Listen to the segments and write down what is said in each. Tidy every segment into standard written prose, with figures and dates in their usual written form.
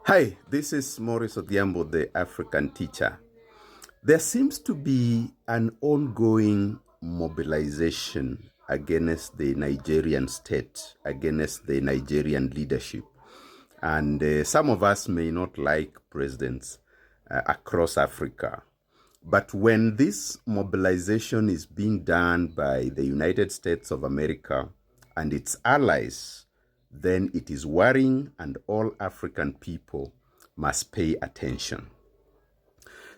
Hi, this is Maurice Odhiambo, the African teacher. There seems to be an ongoing mobilization against the Nigerian state, against the Nigerian leadership. And some of us may not like presidents across Africa. But when this mobilization is being done by the United States of America and its allies, then it is worrying, and all African people must pay attention.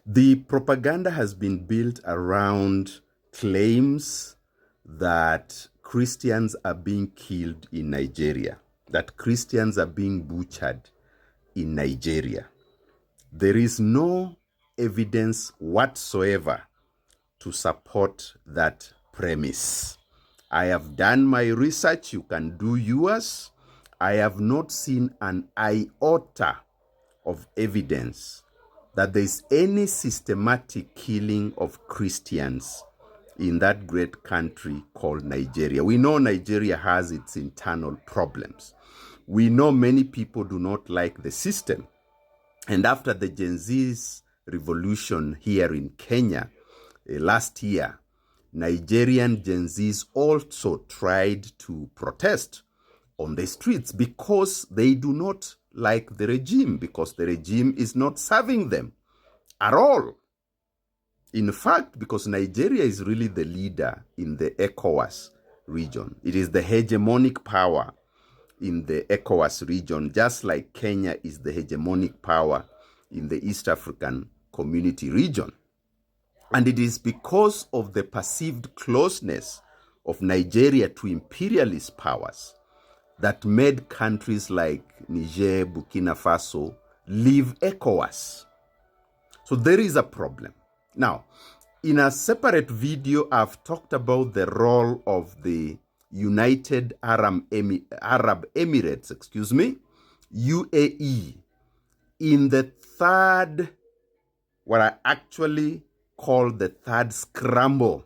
The propaganda has been built around claims that Christians are being killed in Nigeria, that Christians are being butchered in Nigeria. There is no evidence whatsoever to support that premise. I have done my research, you can do yours. I have not seen an iota of evidence that there is any systematic killing of Christians in that great country called Nigeria. We know Nigeria has its internal problems. We know many people do not like the system. And after the Gen Z's revolution here in Kenya last year, Nigerian Gen Zs also tried to protest on the streets because they do not like the regime, because the regime is not serving them at all. In fact, because Nigeria is really the leader in the ECOWAS region, it is the hegemonic power in the ECOWAS region, just like Kenya is the hegemonic power in the East African Community region. And it is because of the perceived closeness of Nigeria to imperialist powers that made countries like Niger, Burkina Faso leave ECOWAS. So there is a problem. Now, in a separate video, I've talked about the role of the United Arab Emirates, UAE, in the third, what I actually call the third scramble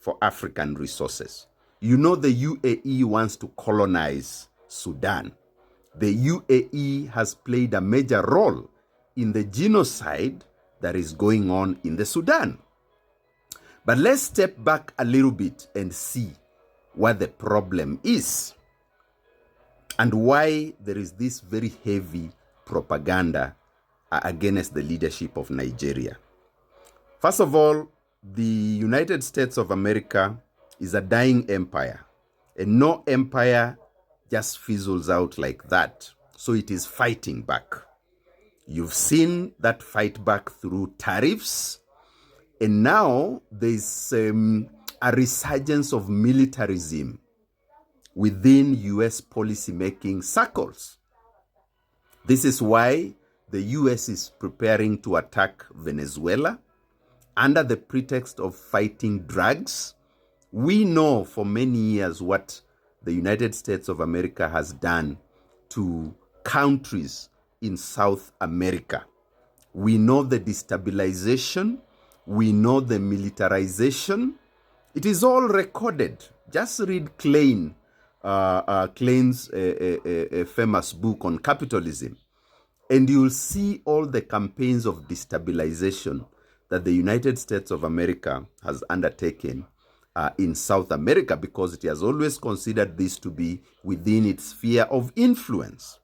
for African resources. You know, the UAE wants to colonize Sudan. The UAE has played a major role in the genocide that is going on in the Sudan. But let's step back a little bit and see what the problem is and why there is this very heavy propaganda against the leadership of Nigeria. First of all, the United States of America is a dying empire, and no empire just fizzles out like that. So it is fighting back. You've seen that fight back through tariffs, and now there's a resurgence of militarism within US policymaking circles. This is why the US is preparing to attack Venezuela under the pretext of fighting drugs. We know for many years what the United States of America has done to countries in South America. We know the destabilization. We know the militarization. It is all recorded. Just read Klein's famous book on capitalism, and you'll see all the campaigns of destabilization that the United States of America has undertaken in South America, because it has always considered this to be within its sphere of influence.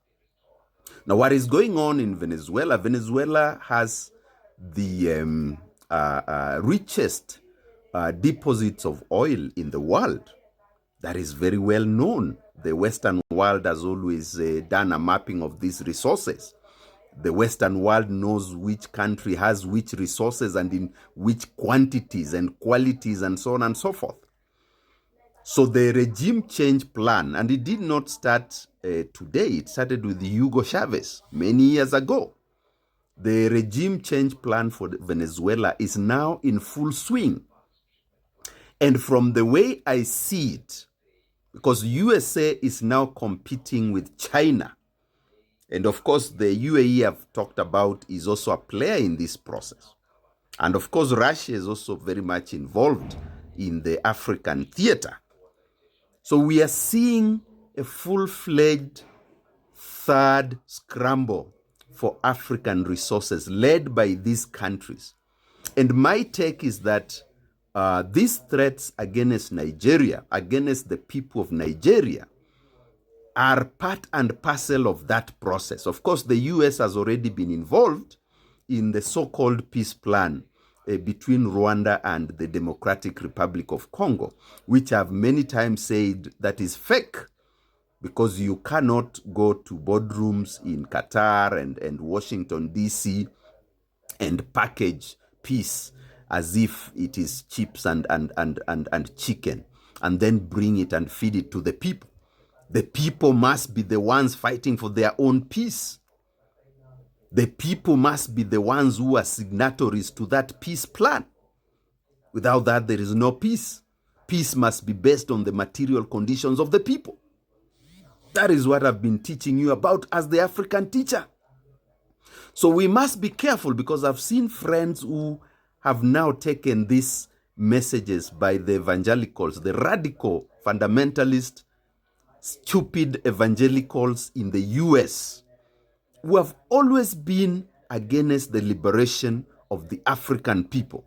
Now, what is going on in Venezuela? Venezuela has the richest deposits of oil in the world. That is very well known. The Western world has always done a mapping of these resources. The Western world knows which country has which resources and in which quantities and qualities and so on and so forth. So the regime change plan, and it did not start today, it started with Hugo Chavez many years ago. The regime change plan for Venezuela is now in full swing. And from the way I see it, because USA is now competing with China, and of course the UAE I've talked about is also a player in this process. And of course Russia is also very much involved in the African theater. So we are seeing a full-fledged third scramble for African resources led by these countries. And my take is that these threats against Nigeria, against the people of Nigeria, are part and parcel of that process. Of course, the US has already been involved in the so-called peace plan between Rwanda and the Democratic Republic of Congo, which I've many times said that is fake, because you cannot go to boardrooms in Qatar and Washington, D.C. and package peace as if it is chips and chicken, and then bring it and feed it to the people. The people must be the ones fighting for their own peace. The people must be the ones who are signatories to that peace plan. Without that, there is no peace. Peace must be based on the material conditions of the people. That is what I've been teaching you about as the African teacher. So we must be careful, because I've seen friends who have now taken these messages by the evangelicals, the radical, fundamentalist, stupid evangelicals in the US, who have always been against the liberation of the African people.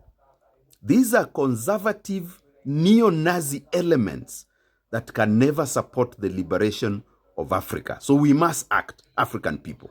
These are conservative, neo-Nazi elements that can never support the liberation of Africa. So we must act, African people.